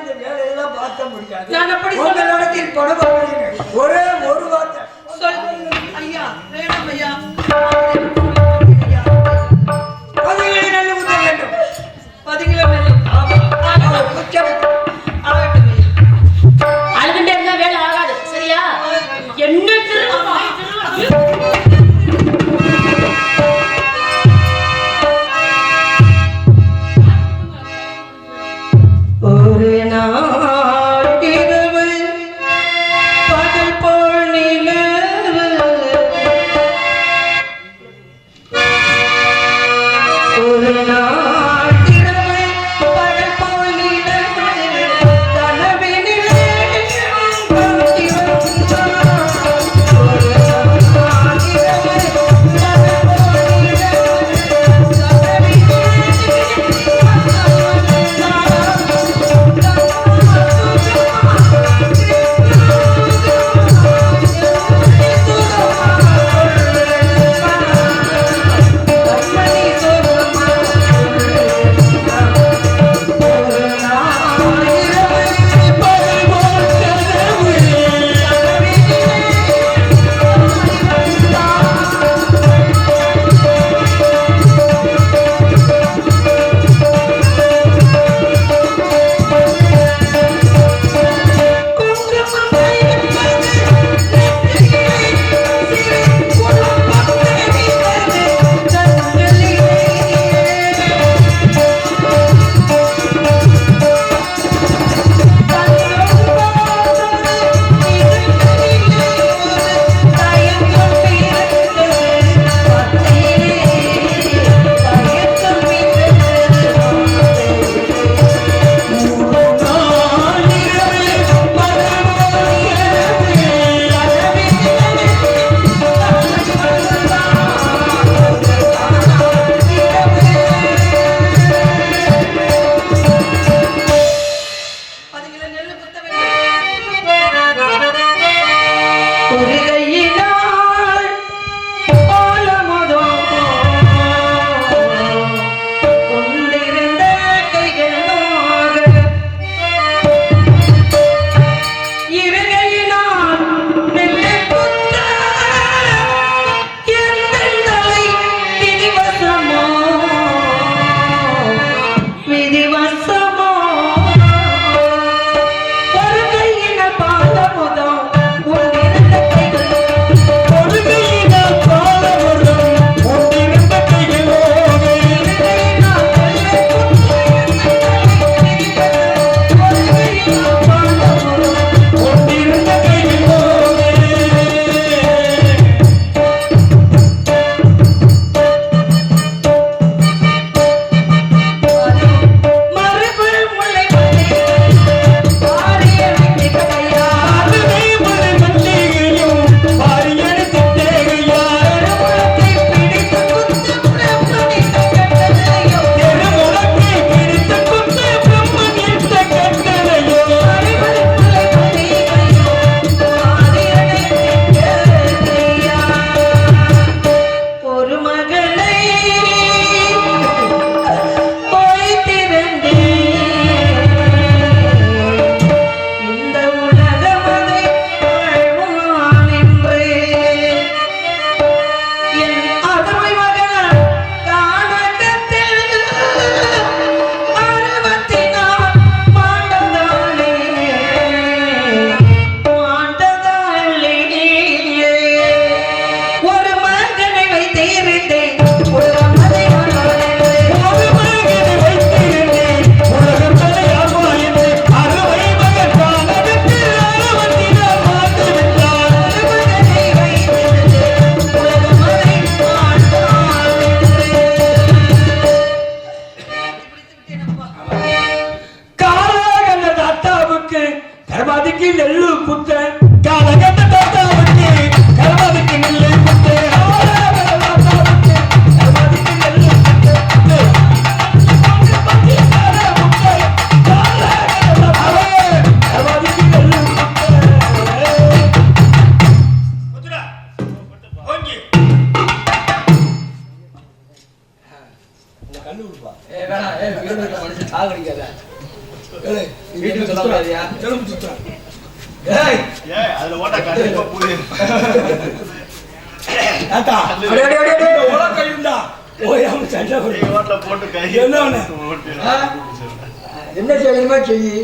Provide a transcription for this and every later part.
இந்த வேலையெல்லாம் பார்க்க முடியாது. நான் அப்படி ஒரே ஒரு வார்த்தை சொல் ஐயா. வேணும் ஐயா. பதிகளை நல்ல ஊத்த வேண்டும். பதிகளை வேண்டும். அழுதுண்டே இருந்தா வேலை ஆகாது. சரியா? என்ன திரும்ப ஒரு நாள் இரவு பகல் போல் நிலவு ஒரு நாள் இரவு பகல் போல் நிலவு கனவினிலே காட்டி வந்தார். ஒரு நாள் இரவு பகல் போல் நிலவு கனவினிலே வீட்டுக்கு சொல்ல முடியாதியா? செருப்பு சுத்துறான். ஏய் அதுல ஓட்ட கண்டிப்பா புரியுது. தாத்தா அடே, அடே, அடே, அடே. உலக இருந்தா ஓயாம சண்டை போடு. நீங்க ஓட்ட போட்டு கை என்ன ஒண்ணு? ஆ? என்ன செய்யணுமா செய்யி.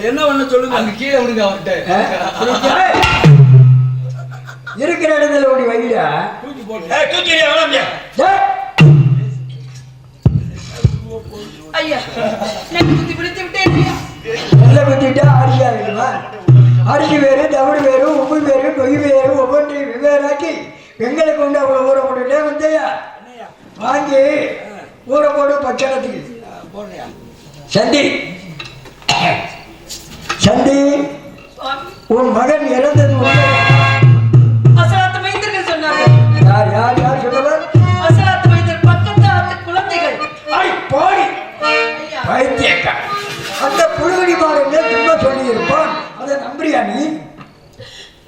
என்ன ஒண்ணு சொல்லுங்க. அங்க கீழே விடுங்க அவர்கிட்ட. இருக்கிற இடத்துல ஓடி வைடா. தூக்கி போட்டு தூக்கிறியா வேணாம். ஐயா நான் குத்தி பிடித்து விட்டேன் ஐயா. நல்ல குத்திட்டா அரிசி ஆகிடுமா? அரிசி வேறு, தவிடு வேறு, உப்பு வேறு, நொய் வேறு, ஒவ்வொன்றையும் வெவ்வேறாக்கி வெங்களை கொண்டு அவ்வளோ ஊற போட்டுட்டே வந்தையா வாங்கி ஊற போடு பச்சனத்துக்கு போடுறியா? சந்தி சந்தி உன் மகன் இறந்தது அசலாத்து மைந்தர்கள் சொன்னாங்க. யார் யார் யார் சொல்லுவார்? அசலாத்து மைந்தர் பக்கத்து ஆத்து குழந்தைகள். அடி போடி ஐயா வைத்தியக்கா அந்த புழுவடி மாறங்க சும்மா சொல்லி இருப்பான். அதை நம்புறியா நீ?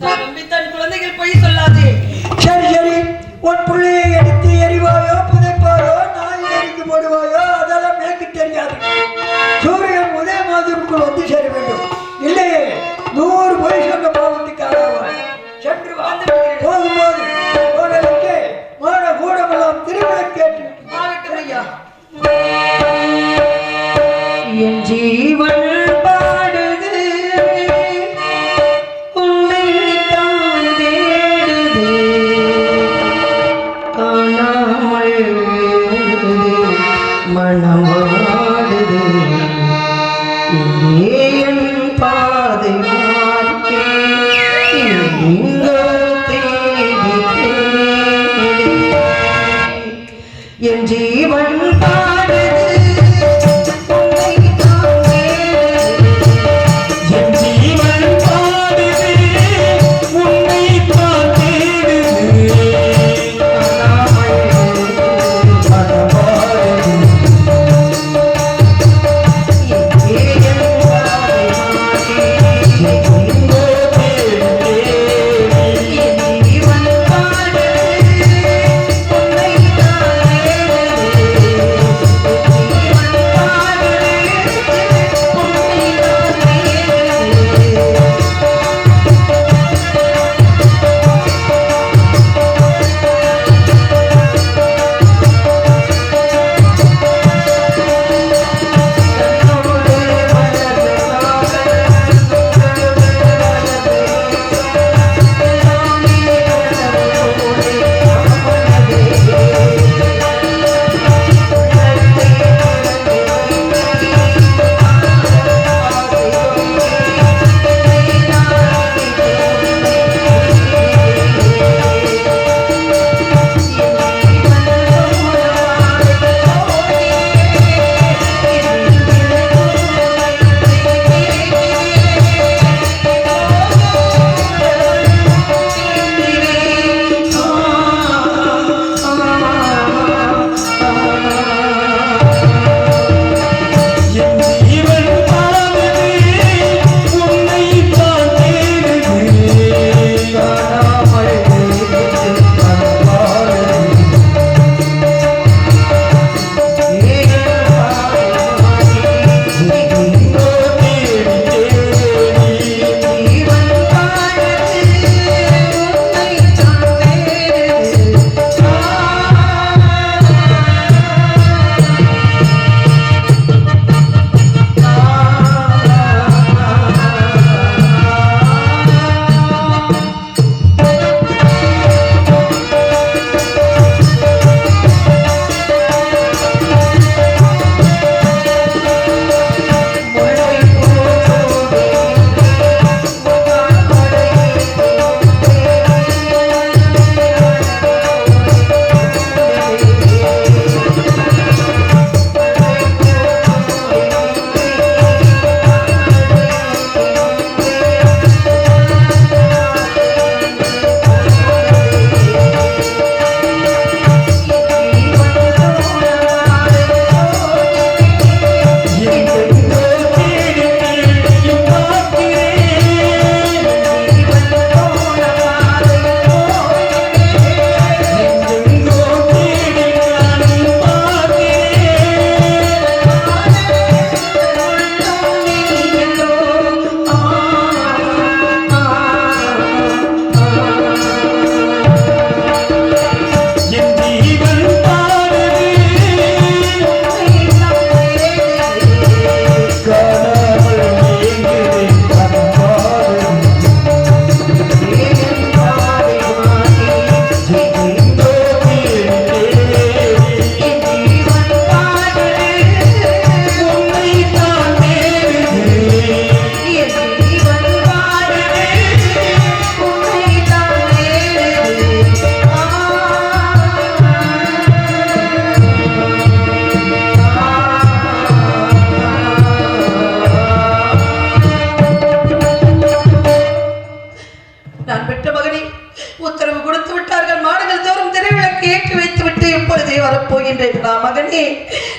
நான் நம்பித்தான் குழந்தைகள் பொய் சொல்லாதே. சரி சரி உன் பிள்ளையை எடுத்து எறிவாயோ புதைப்பாயோ நாய் எரிக்கு போடுவாயோ அதெல்லாம் எனக்கு தெரியாது. சூரியன் உதயமாதருக்குள் வந்து சேர வேண்டும். இல்லையே 100 பொய் சொன்ன பாவத்துக்கு ஆளாவாய். சென்று வா. போகும்போது உனக்கு மான கூடமெல்லாம் திருவிழா கேட்டு ஆகட்டும் ஐயா. என் ஜீவன் பாடுது உன்னை தான் தேடுது காணாமல் மனமாடுது இங்கே என் பாதை மாற்றி எங்கோ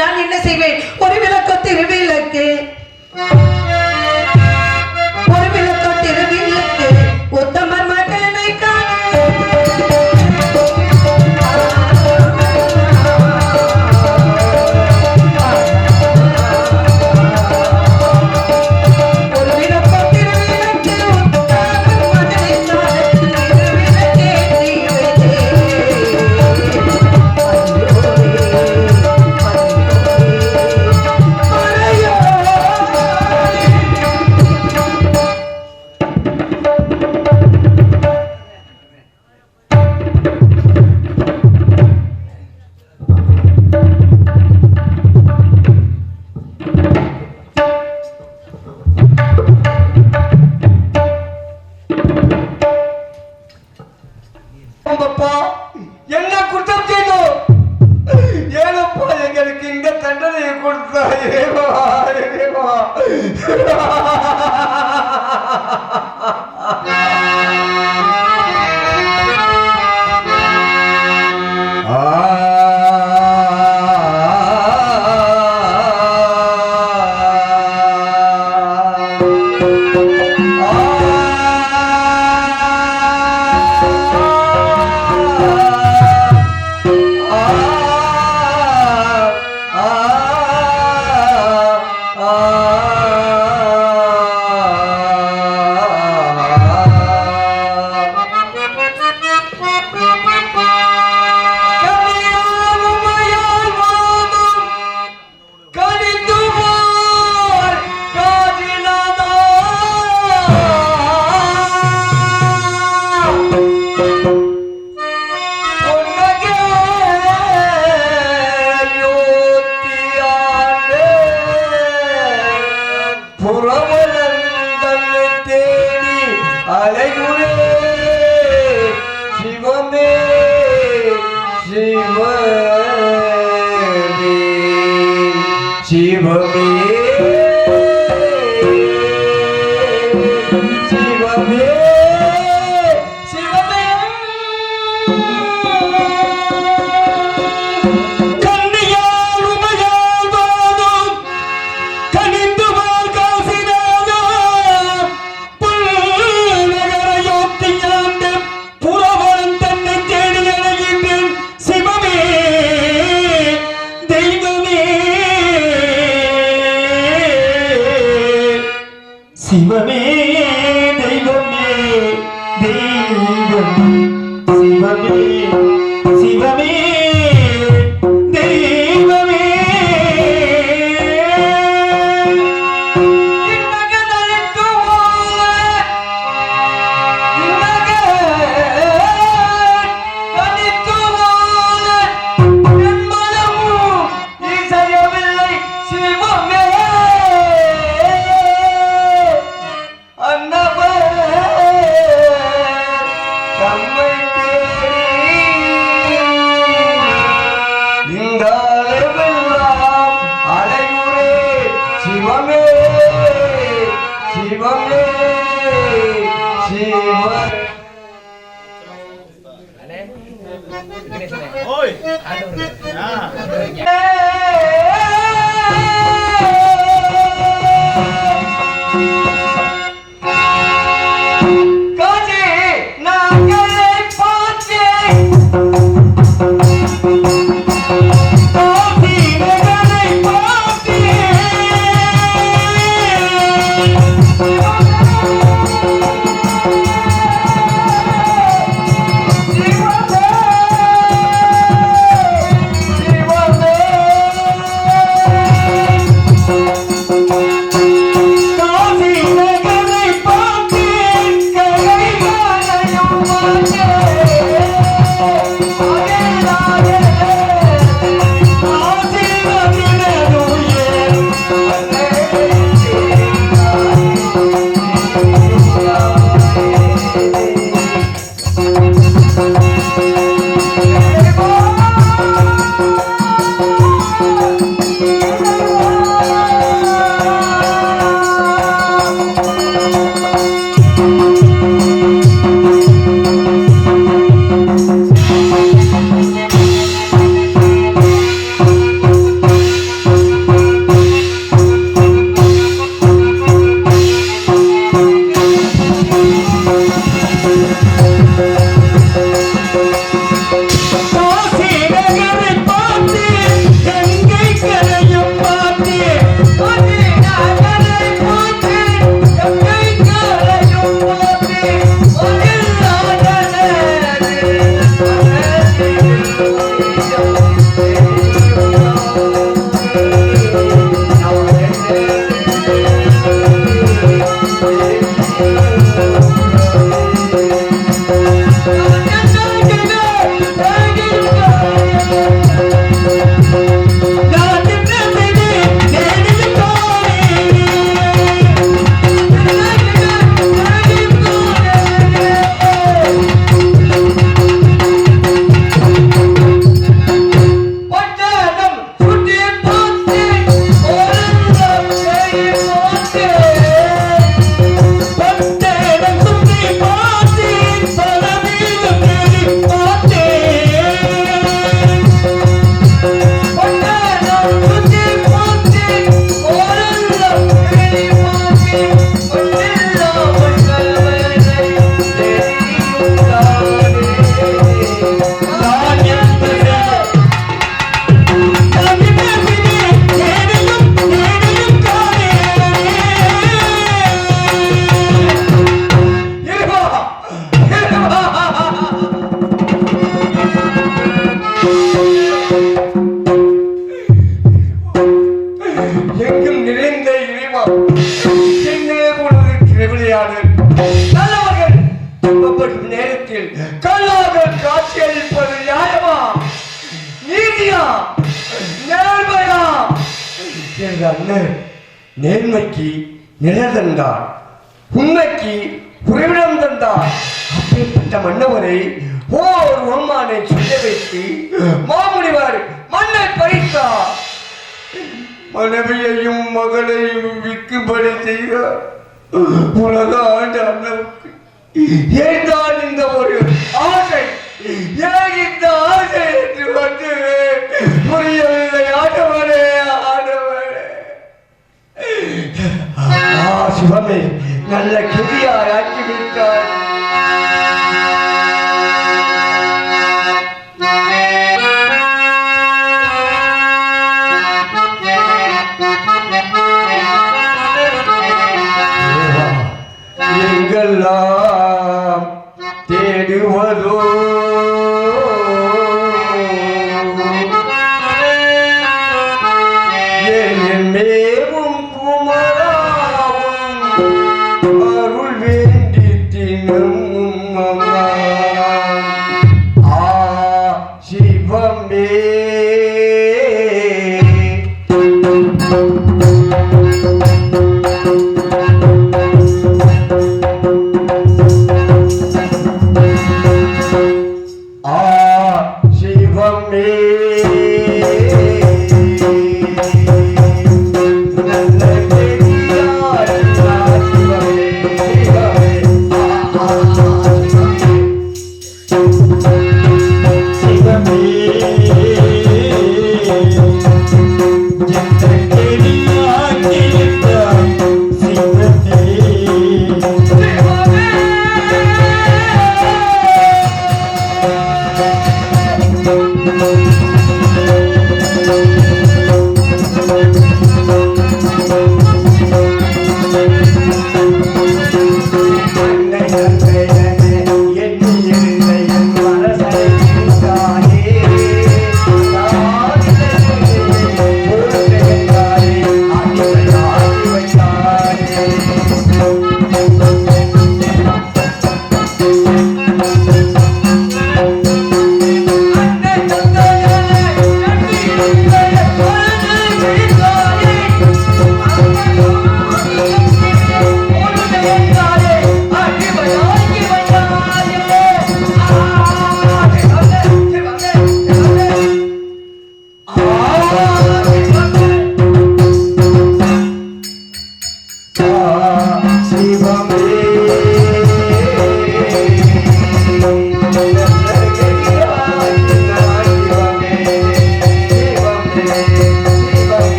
நான் என்ன செய்வேன்? ஒரு விளக்கு திருவிளக்கு, ஒரு விளக்கு திருவிளக்கு, உத்தமர் மகனை காண என்ன குற்றம் செய்தோம்? ஏனப்பா எங்களுக்கு இந்த தண்டனையை கொடுத்தாய்? சிவமே தெய்வமே தெய்வம், சிவமே சிவமே தெய்வமே. ஓய் காசி விளையாடு. நல்லவர்கள் துன்பப்படும் நேரத்தில் கல்லாக காட்சியளிப்பது நியாயமா, நீதியா, நேர்மையா? எங்க அண்ணன் நேர்மைக்கு நிழல் தந்தார், உண்மைக்கு உறைவிடம் தந்தார். அப்பேற்பட்ட மன்னவரை ஓர் உண்மானை சொல்ல வைத்து மாமுனிவர் மண்ணை பறித்தார். மனைவியையும் மகளையும் விற்கும்படி செய்தார். உலக ஆண்டு அண்ணனுக்கு ஏன்தான் இந்த ஒரு ஆசை, ஏன் இந்த ஆசை என்று வந்து புரியவில்லை. ஆண்டவரே, ஆண்டவரே. சிவமே, நல்ல கெதியாய் ஆக்கிவிட்டார். எங்கெல்லாம் தேடுவதோ என் மேவும் குமராவும் அருள் வேண்டி தினமும் சிவமே.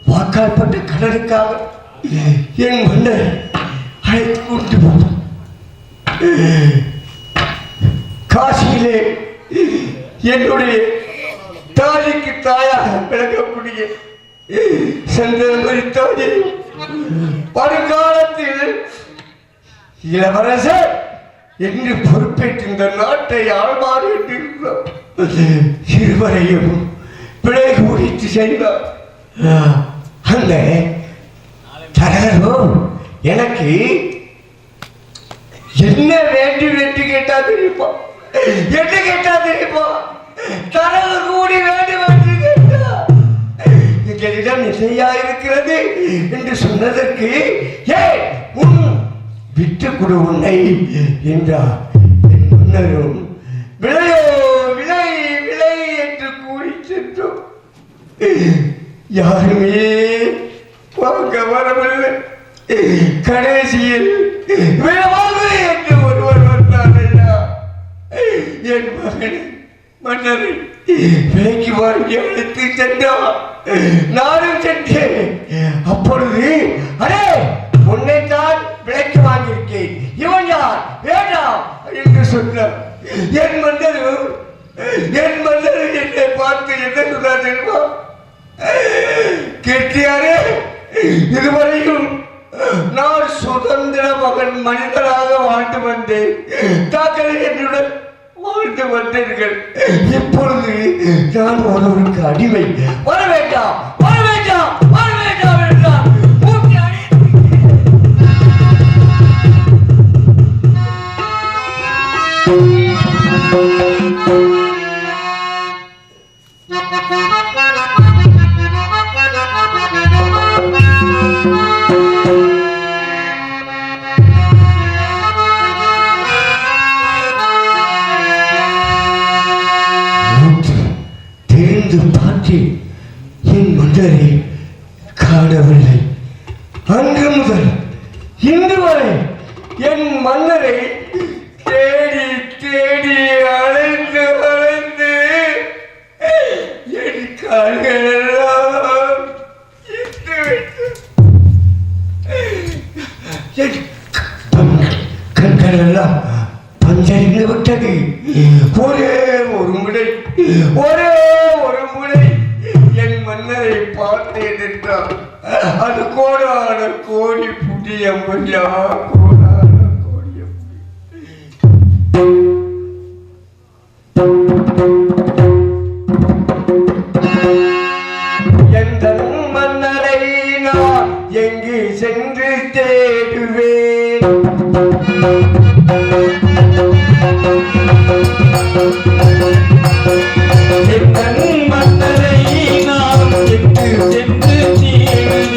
வாக்காற்பட்ட கடலுக்காக என் மண்ணை அழைத்து கொண்டு போகும். காசியிலே என்னுடைய தாலிக்கு தாயாக விளங்கக்கூடிய சந்தனமரி தாயை வருங்காலத்தில் இளவரசர் என்று பொறுப்பேற்று இந்த நாட்டை ஆழ்வார் என்று இருவரையும் பிழை குறித்து செய்தார். அந்த தரகரோ எனக்கு என்ன வேண்டும் என்று கேட்டா தெரியுமா? என்ன கேட்டா தெரியுமா? தரவு கூடி வேண்டும் என்று கேட்டா எங்களிடம் இசையா இருக்கிறது என்று சொன்னதற்கு ஏய் உன் விட்டு கொடு உன்னை என்றார். என் மன்னரும் விளையோ விளை விளை என்று கூறி சென்றோம். யாருமே வாங்க வரவில்லை. கடைசியில் விழவாங்க என்று ஒருவர் வந்தார். என் மகன் மன்னரை விலைக்கு வாங்கி அழைத்து சென்றார். நானும் சென்றேன். அப்பொழுது அரே உன்னைத்தான் விலைக்கு வாங்கியிருக்கேன், இவன் யார் வேண்டாம் என்று சொன்னார். என் மன்னரும் என்னை பார்த்து என்ன சொன்னார் தெரியுமா? கேட்டியாரே, இதுவரையும் நான் சுதந்திர மகன் மனிதராக வாழ்ந்து வந்தேன். தாக்களை என்னுடன் வாழ்ந்து வந்தீர்கள். இப்பொழுது நான் ஒருவருக்கு அடிமை. வர வேண்டாம் வர வேண்டாம் வர வேண்டாம் என்றார். என் மன்னரை காணவில்லை. அன்று முதல் இன்று வரை என் மன்னரை தேடி தேடி அலைந்து அலைந்து என் கால்களெல்லாம் கண்களெல்லாம் பஞ்சறிந்து விட்டது. ஒரே ஒரு முறை என் மன்னரை பார்த்தேன் என்றால் அது கோடான கோடி புண்ணியம்மையா, கோடான கோடியம். எந்த மன்னரை நான் எங்கு சென்று தேடுவேன்? மன்னரை நாம் எங்கு சென்று தேடுவேன்?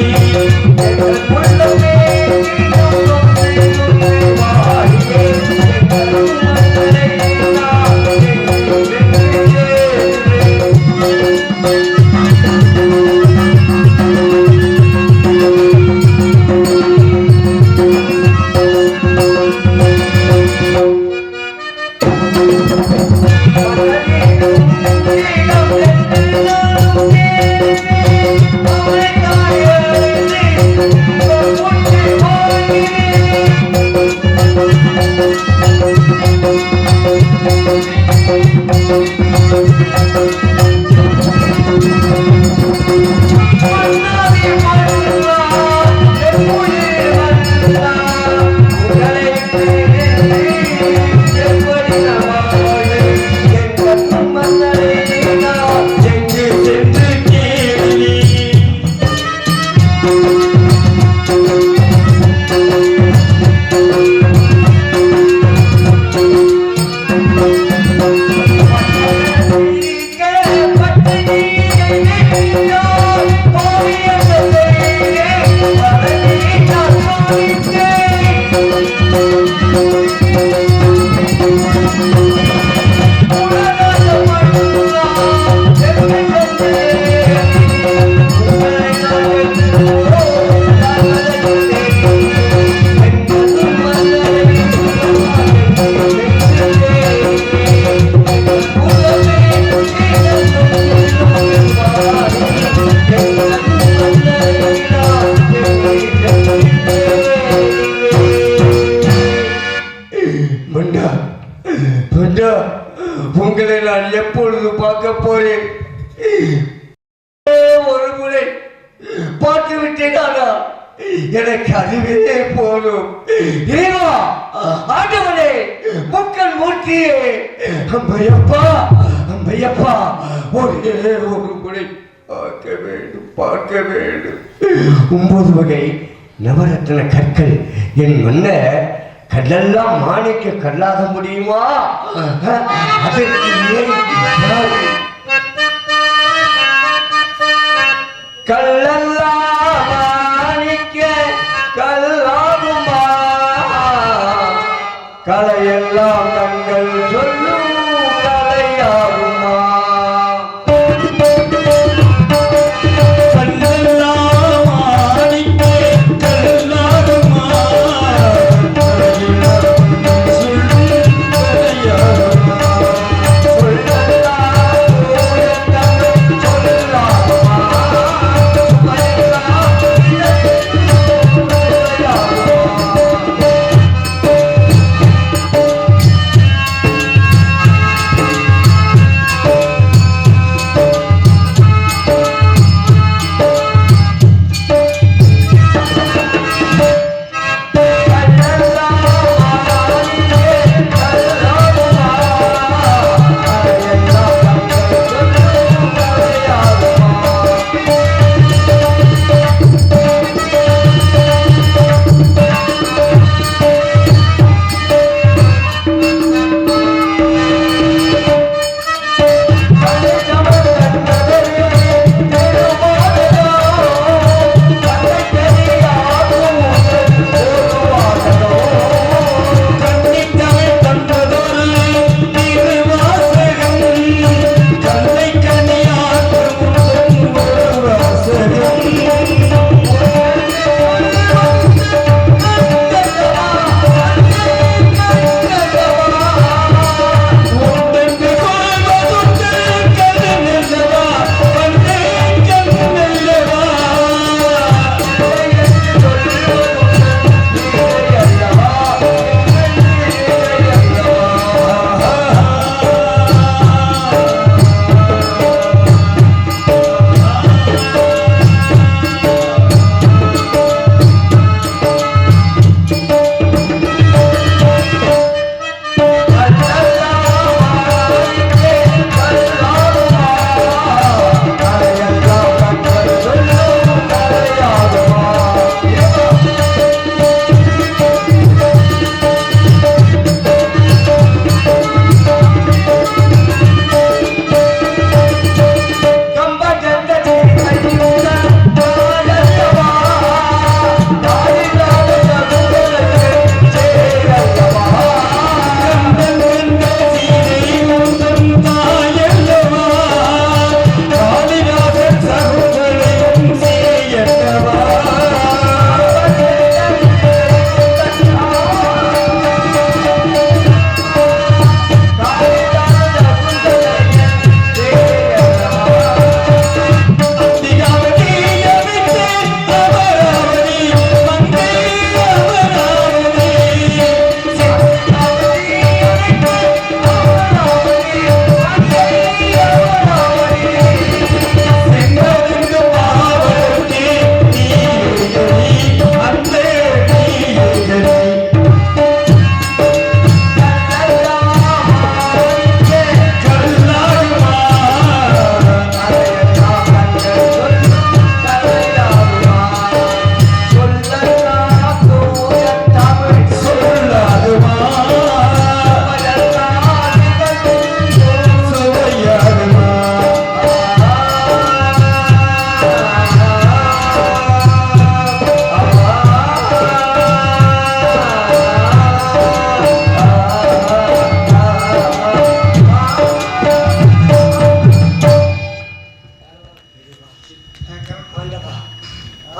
உங்களை நான் எப்பொழுது பார்க்க போறேன்? ஒரு முறை பார்த்து விட்டேன். எனக்கு அதுவே போதும். ஆண்டவனே, முக்கன் மூர்த்தியே, அம்மையப்பா அம்மையப்பா, ஒரே ஒரு முறை பார்க்க வேண்டும். 9 வகை நவரத்ன கற்கள் என் மன்ன கல்லெல்லாம் மாணிக்க கல்லாக முடியுமா? அதற்கு ஏன் யாரு? கல்லெல்லாம் மாணிக்க கல்லாகுமா, கலையெல்லாம் தங்கள் சொல்லும் கலையாகுமா.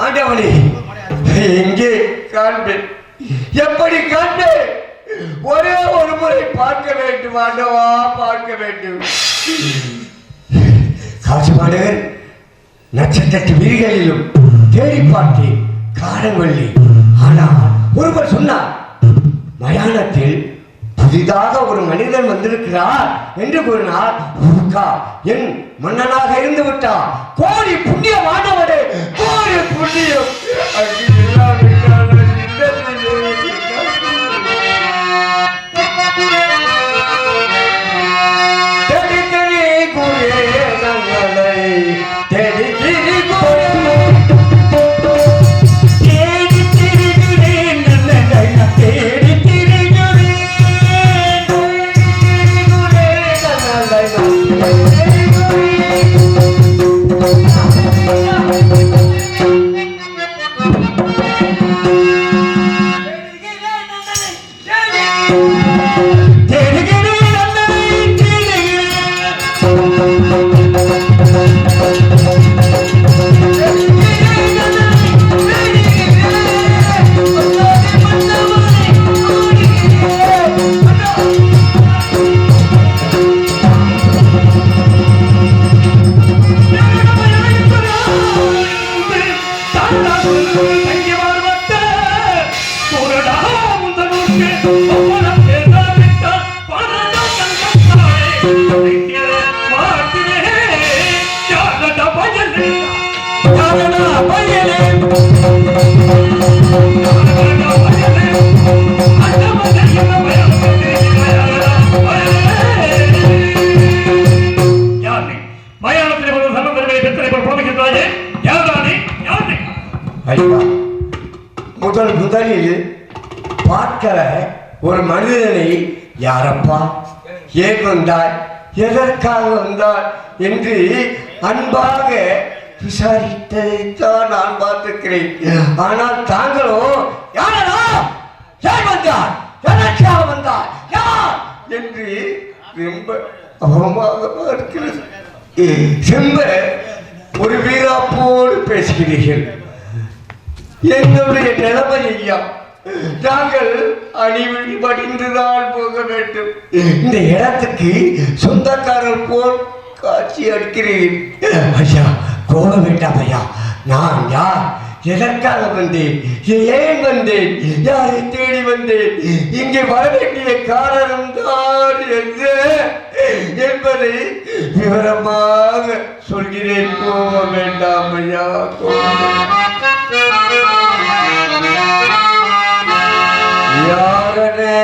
ஆண்டவனே, எங்கே காண்பேன்? எப்படி காண்பேன்? ஒரே ஒரு முறை பார்க்க வேண்டும் ஆண்டவா, பார்க்க வேண்டும். காசுபாடகர் நட்சத்திர வீடுகளிலும் தேடி பார்த்தேன், காணவில்லை. ஆனால் ஒருவர் சொன்னார், மயானத்தில் புதிதாக ஒரு மனிதன் வந்திருக்கிறார் என்று கூறினார். என் மன்னனாக இருந்து விட்டார். கோடி புண்ணியம் ஆண்டவனே, கோடி புண்ணியம். தேடி தேடி கூறே நங்களை தேடி தேடி கூறே தேடி திரிகிறேன் நங்களை தேடி திரிகிறேன் முதலில் பார்க்கிற ஒரு மனிதனை யாரப்பா, ஏன் வந்தாய், எதற்காக வந்தாய் என்று அன்பாக விசாரித்ததைத்தான் நான் பார்த்திருக்கிறேன். ஆனால் தாங்களோ யாரா, ஏன் வந்தார், எதற்காக வந்தார், யார் என்று ரொம்ப அவமானமா இருக்கிறது. ரொம்ப ஒரு வீராப்போடு பேசுகிறீர்கள். என்னுடைய நிலைமை ஐயா, நாங்கள் அணிவழி படிந்துதான் போக வேண்டும். இந்த இடத்துக்கு சொந்தக்காரர் போல் காட்சி அளிக்கிறேன். ஐயா கோபம் வேண்டாம் ஐயா. நான் யார், எதற்காக வந்தேன், ஏன் வந்தேன், யாரை தேடி வந்தேன், இங்கே வர வேண்டிய காரணம் தான் என்பதை விவரமாக சொல்கிறேன். கோபம் வேண்டாம் ஐயா, யாரனே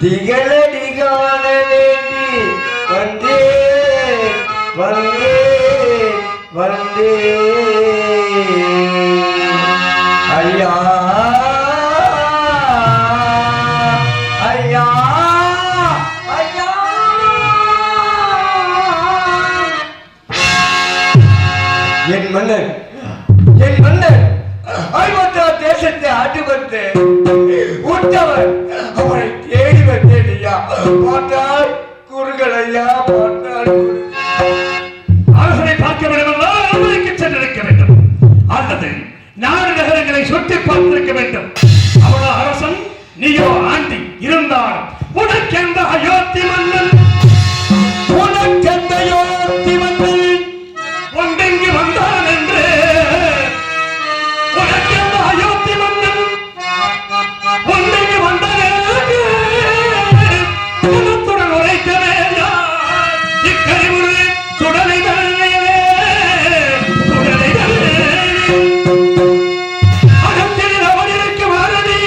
திகழடி காண வேண்டி வந்தே வந்தே வந்தே ஐயா ஐயா ஐயா. என் மன்னன், என் மன்னன் ஐம்பத்தா தேசத்தை ஆண்டு வந்து உற்றவர், அவரை தேடி வந்தேன் ஐயா. பார்த்தால் குறுகள் ஐயா, பார்த்தால் அரசனை பார்க்க வேண்டுமென்றால் அமெரிக்க சென்றிருக்க வேண்டும், அல்லது நாடு நகரங்களை சுற்றி பார்த்திருக்க வேண்டும். அவளோ அரசன், நீயோ ஆண்டி. இருந்தாலும் உனக்கெந்த அயோத்தி மன்னன், உனக்கெந்த அயோத்தி மன்னன் ஒன்றெங்கு வந்தான் என்று, உனக்கெந்த அயோத்தி மன்னன் ஒன்றெங்கு வந்தான் என்று குணத்துடன் உரைக்கவே இக்கறிவுறு சுடலை தருணையவே சுடலை அகத்தில் அவன் இருக்கும் அரணி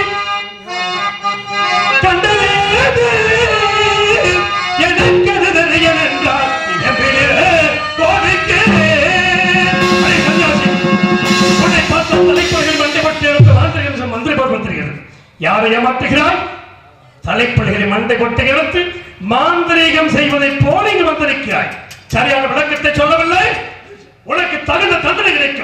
கண்டதே எனக்கது தெரியன் என்றால் கோவிக்கே உன்னை பார்த்த தலைப்பொழிகள் மண்டை கொட்டி மந்திரி போட்டிருக்கிறது. யாரை ஏமாற்றுகிறாய்? தலைப்பொழிகளை மண்டை கொட்டை எடுத்து மாந்திரீகம் செய்வதை போல இங்கு வந்திருக்கிறாய். சரியான விளக்கத்தை சொல்லவில்லை. உனக்கு தகுந்த தண்டனை கிடைக்கும்.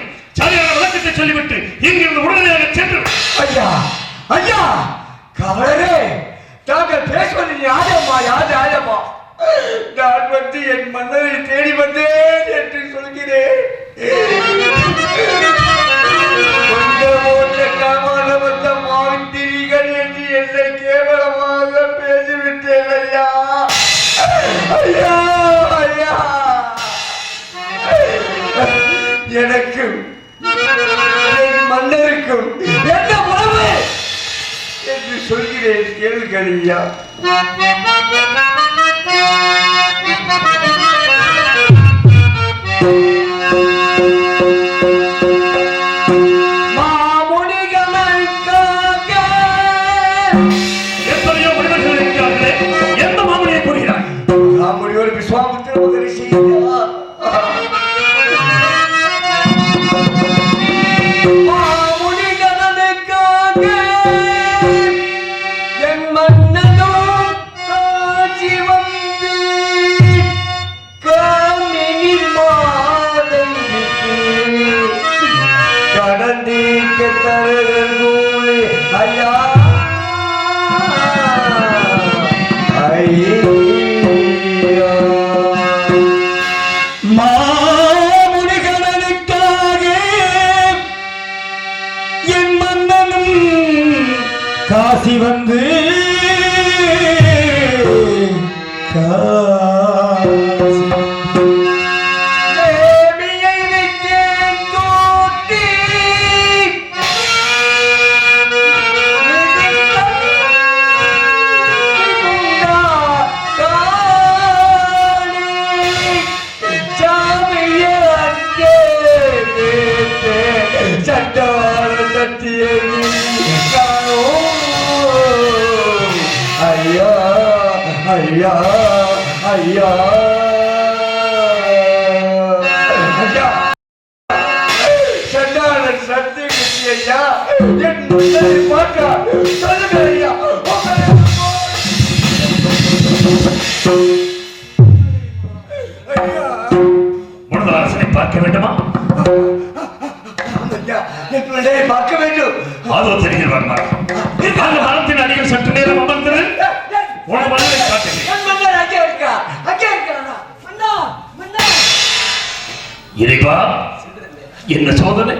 எனக்கும் என் மன்னருக்கும் என்ன உறவு என்று சொல்கிறேன் கேளுங்கள் ஐயா. எத்தனையோ மனிதர்கள் இருக்கிறார்களே, எந்த மாமனியை கூறுகிறாய்? மாமுனிவர் விஸ்வாமித்திர மகரிஷி மாமுனிகளுக்காக என் மன்னனும் காட்சி வந்து காமினி மாதவிக்கு கடந்தீக்க தரகூலே ஐயா மாமுனிகளுக்காக என் மன்னனும் காசி வந்து ஐயா ஐயா ஐயா ஐயா சண்டான சக்தி ஐயா என் முன்னரை பார்க்க சொல்லுங்க ஐயா. முன்னதாக அரசனை பார்க்க வேண்டுமா? என் முன்னரை பார்க்க வேண்டும். அதோ தெரிகிறவன் அந்த மரத்தின் அடியில் சற்று நேரம் அமர்ந்து உன் மனதை காட்டுகிறேன். என் மன்னர் அங்கே இருக்கா, அங்கே இருக்கிறானா? மன்னா, மன்னா. இறைவா, என்ன சோதனை!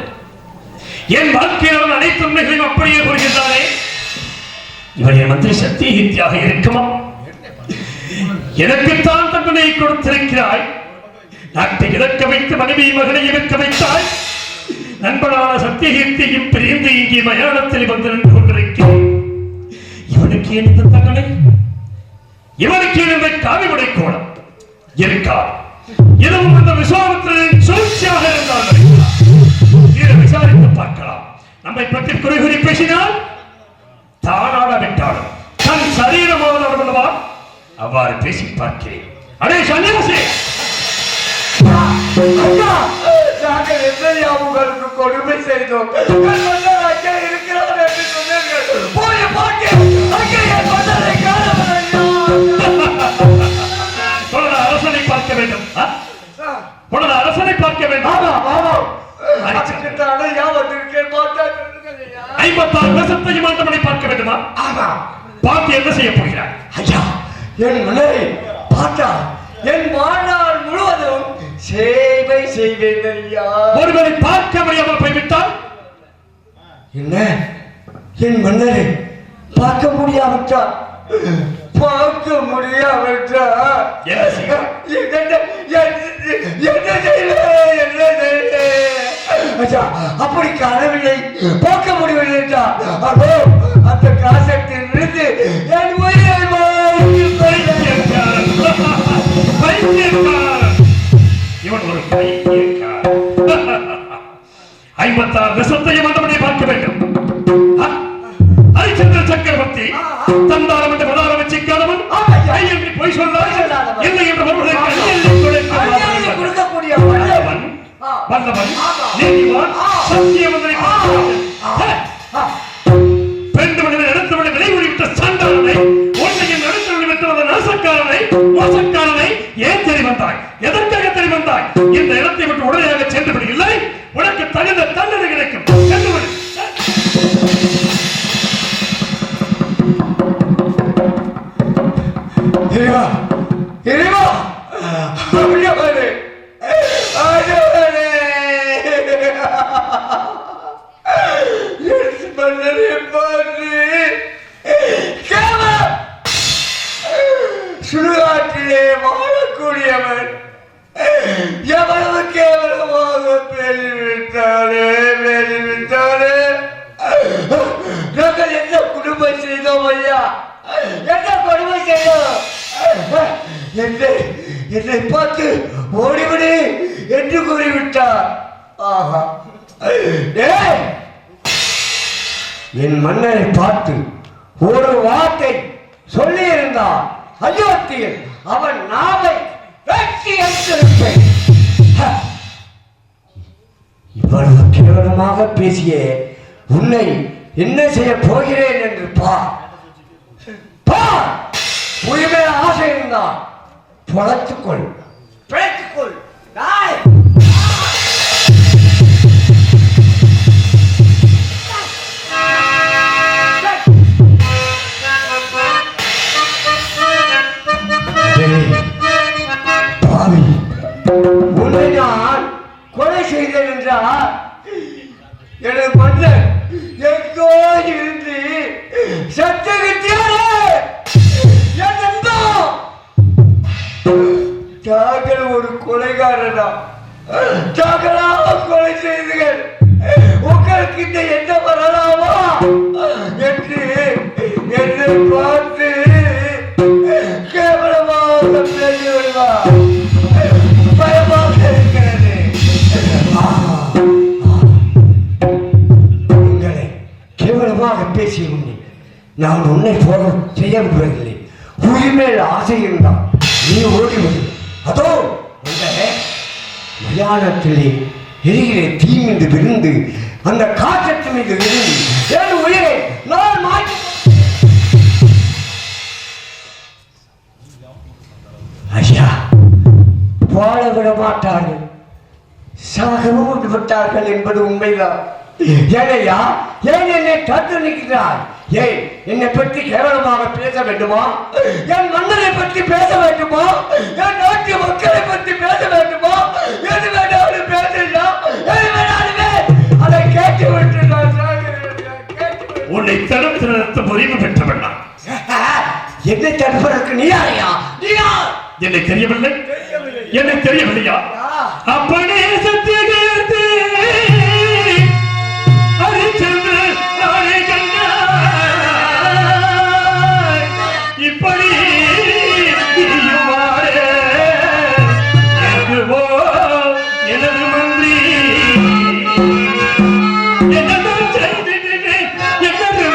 என் வாழ்க்கையில் அனைத்து உண்மைகளையும் அப்படியே கூறுகின்றானே. இவன் என் மந்திரி சத்தியகீர்த்தியாக இருக்குமா? எனக்குத்தான் தண்டனை கொடுத்திருக்கிறாய். நாட்டை இழக்க வைத்து மனைவி மகனை இழக்க வைத்தாய். நண்பனான சத்தியகீர்த்தியும் பிரிந்து இங்கே மயானத்தில் வந்து நின்று கொண்டிருக்கிறேன். இவனுக்கு எந்த தண்டனை? இவனுக்கு இந்த காவிமுடை கோலம் இருக்கா? இதுவும் அந்த விஸ்வாமித்திரனின் சூழ்ச்சியாக இருந்தார்கள். இதை விசாரித்து பார்க்கலாம். நம்மை பற்றி குறை கூறி பேசினால் தானாட விட்டாலும் தன் சரீரமாக அல்லவா? அவ்வாறு பேசி பார்க்கிறேன். அடே சன்னியாசி, நாங்கள் எத்தனையா உங்களுக்கு கொடுமை செய்தோம்? என் மன்னர் அங்கே இருக்கிறார் என்று சொன்னீர்கள். போய் பார்க்க அங்கே என் மன்னரை காணவில்லையா? உனது அரசனை பார்க்க வேண்டும். உனது அரசனை பார்க்க வேண்டும். அதுக்குத்தானே யாவத்திற்கேன் பார்த்தா சொல்லுங்கள் ஐயா. 56 வருஷத்தையும் ஆண்டவனை பார்க்க வேண்டுமா? பார்த்து என்ன செய்ய போகிறார்? ஐயா, என் மன்னரை பார்த்தா என் வாழ்நாள் முழுவதும் சேவை செய்வேன் ஐயா. ஒருவரை பார்க்க முடியாமல் போய்விட்டால் என்ன? என் மன்னரை பார்க்க முடியாவிட்டால் பார்க்க முடியாவிட்டால் என்ன செய்ய? அப்படி காணவில்லை, பார்க்க முடியவில்லை என்றால் அதோ அந்த காசத்தில் இருந்து என் உயிரை பைத்தியக்காரன். பைத்தியக்காரன். இவன் ஒரு பைத்தியக்காரன். 56 வருஷத்தையும் ஆண்டவனை பார்க்க வேண்டும். ஹரிச்சந்திர சக்கரவர்த்தி தந்தாரம் என்று மதாரம் வச்சிக்காதவன் கையென்றி பொய் சொல்லார் இல்லை என்று கொடுக்கக்கூடிய வல்லவன் நீதிவான் சத்தியவந்தனை பெண்டு மனிதனை எடுத்தவனை விலை குறிப்பிட்ட சண்டாளனை ஒன்றையும் எடுத்தவனை விட்டவன் நாசக்காரனை மோசக்காரனை ஏன் தெரிவந்தாய்? எதற்காக தெரிவந்தாய்? இந்த இடத்தை விட்டு உடனடியாக சென்றுவிடு, இல்லை உனக்கு தகுந்த தண்டனை கிடைக்கும். சென்றுவிடு. இறைவா, இறைவா, ஆண்டவரே, ஆண்டவரே, என் என்னை பார்த்து ஓடிவிடு என்று கூறிவிட்டார். ஆஹா, டேய், என் மன்னரை பார்த்து ஒரு வார்த்தை சொல்லி இருந்தார் அயோத்தியில் அவன் நாவை வெட்டி எடுத்திருப்பேன். இவ்வளவு கேவலமாக பேசிய உன்னை என்ன செய்ய போகிறேன் என்று பார். உயிரை ஆசை இருந்தால் பொழைத்துக்கொள், பிழைத்துக்கொள். உன்னை நான் கொலை செய்தேன் என்றால் எனது மன்னன் எங்கோ இருந்து சத்தகிட்டாரே தாங்கள் ஒரு கொலைகாரனா, தாங்களாக கொலை செய்துகள், உங்களுக்கு இந்த என்ன வரலாமா என்று என்னை பார்த்து கேவலமாக பேசி விடுவார். பயமாக இருக்கிறது. உங்களை கேவலமாக பேசிய உன்னை நான் உன்னை போக செய்ய விடுவதில்லை. உயிர் மேல் ஆசை இருந்தால் நீ ஓடிவிடு. அதோ அந்த மயானத்திலே எரிகிற தீ மீது விழுந்து அந்த காற்றத்து மீது விழுந்து என் உயிரை நான் மாற்றி ஐயா வாழ விட மாட்டார்கள், சாகவும் விட்டு விட்டார்கள் என்பது உண்மைதான். ஏனையா ஏன் என்னை தட்டு நிற்கிறார்? ஏன் என்னை பற்றி கேவலமாக பேச வேண்டுமா? என் மன்னரை பற்றி பேச வேண்டுமா? என் நாட்டு மக்களை பற்றி பேச வேண்டுமா? எது வேண்டாலும் பேசலாம், எது வேண்டாலுமே அதை கேட்டு விட்டு நான் சாகிறேன். உன்னை தடுத்து நிறுத்த உரிமை பெற்றவன் நான். என்னை தடுப்பதற்கு நீ யாரையா? நீ யார்? என்னை தெரியவில்லை, என்னை தெரியவில்லையா? அப்பனே சத்தியகீர்த்தி ஹரிச்சந்திர நாளை கண்டாய், இப்படி நீயுமாறே எங்குவோ எனது மந்திரி என்னதான் செய்திட்டேன் என்னது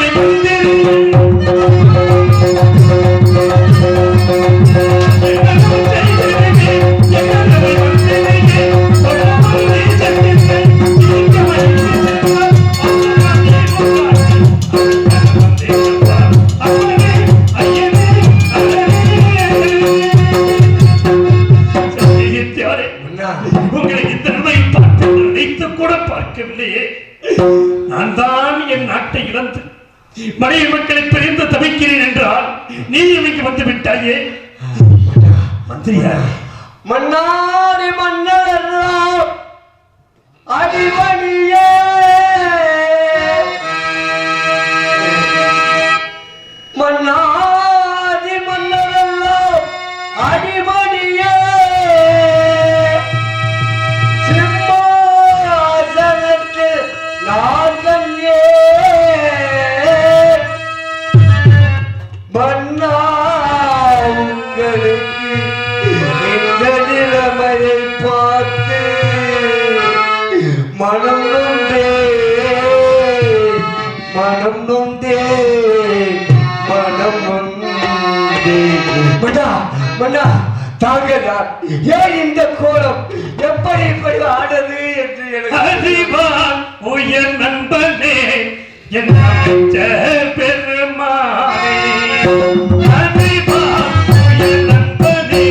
உங்களை இந்த நிலையில் பார்த்து நினைத்து கூட பார்க்கவில்லையே. நான் தான் என் நாட்டை இழந்து மனைவி மக்களை பிரிந்து தவிக்கிறேன் என்றால் நீ இன்றைக்கு வந்து விட்டாயே. மந்திரியார் மன்னாரி மன்னர் அடிமணியே மன்னாரி மன்னர் அடிமணியே சிம்மாசனத்தில் நாகன்யே மன்னா உங்களுக்கு இந்த நிலைமையை பார்த்து மனம் நொந்தே மனம் நொந்தே மனம் நொந்தே. மன்னா மன்னா தாங்கதான் ஏன் இந்த கோலம் எப்படி இப்படி ஆனது என்று எனக்கு அறிவான் உயர் நண்பனே என் அமைச்சர் பெருமானே. அறிவான் உயர் நண்பனே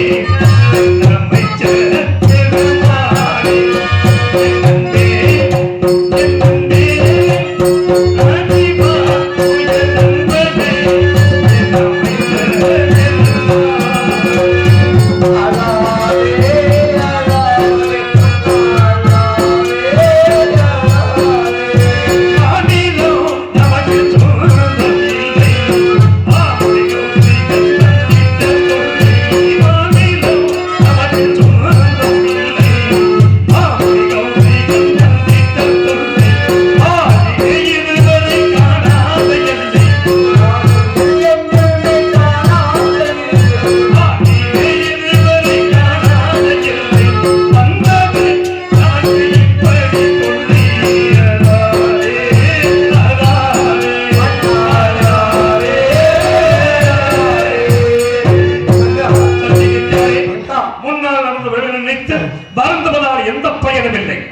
என் அமைச்சர் பெருமானே. என் நண்பே, என் நண்பே, அறிவான் உயர் நண்பனே என் அமைச்சர் பெருமானே. அலாவே அலாவே ஆனிலும் நமக்கு சொந்தமில்லை, ஆமையும் திகழ்ந்ததில்லை. ஆனிலும் நமக்கு சொந்தமில்லை, ஆமையும் திகழ்ந்ததில்லை.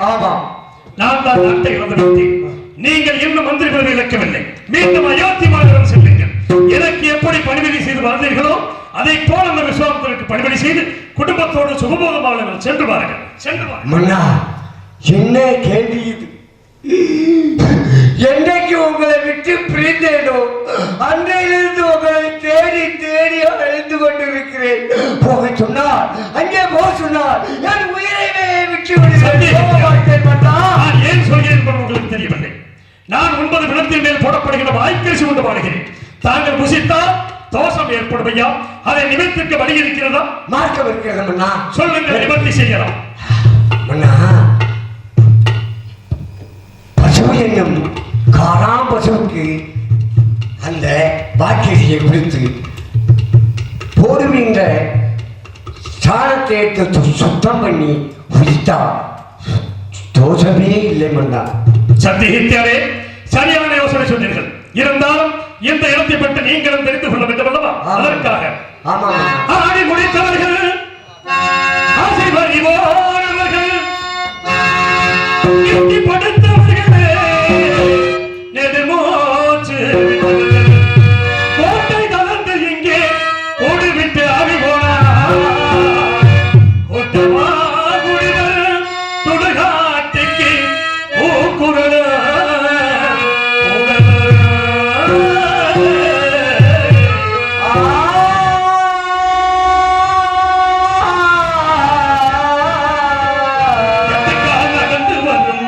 ஆமா. நான் தான் நாட்டை இழந்து விட்டேன். நீங்கள் இன்னும் மந்திரி பதவி இழக்கவில்லை. மீண்டும் அயோத்தி மாநகரம் செல்லுங்கள். எனக்கு எப்படி பணிவிடை செய்து வந்தீர்களோ அதை போல அந்த விஸ்வாமித்திரருக்கு பணிவிடை செய்து குடும்பத்தோடு சுகபோகமாக சென்று பாருங்கள். சென்று பாருங்கள். மன்னா, என்ன கேள்வி இது? என்னைக்கு உங்களை விட்டு பிரிந்தேனோ அன்றையிலிருந்து உங்களை தேடி தேடி அழைந்து கொண்டிருக்கிறேன். போக சொன்னார், அங்கே போக சொன்னார், என் உயிரைவே விட்டு விடுகிறேன். நான் ஏன் சொல்கிறேன் என்பது உங்களுக்கு தெரியவில்லை. நான் 9 பிணத்தின் மேல் போடப்படுகிற வாய்க்கரிசி கொண்டு பாடுகிறேன். தாங்கள் புசித்தால் தோஷம் ஏற்படும் ஐயா. அதை நிமித்திற்கு வழி இருக்கிறதா? மார்க்கம் இருக்கிறது மன்னா. சொல்லுங்கள், நிவர்த்தி செய்யலாம். மன்னா, பசு என்னும் காராம் பசுவுக்கு அந்த வாக்கியத்தை கொடுத்து போடுகின்ற சாணத்தை எடுத்து சுத்தம் பண்ணி குடித்தா தோஷமே இல்லை மன்னா. சத்தியத்தியாரே, சரியான யோசனை சொன்னீர்கள். இருந்தாலும் இந்த இடத்தை பற்றி நீங்களும் தெரிந்து கொள்ள வேண்டும் அல்லவா? அதற்காக ஆமா ஆடி முடித்தவர்கள் ஆசை பறிவோனவர்கள் எட்டி படுத்தவர்களே நெடுமூச்சு கோட்டை கலந்து இங்கே ஓடிவிட்டு ஆவி போனார். கோட்டமா குடிவர் சுடுகாட்டுக்கு ஊக்குரல நடந்து வரும்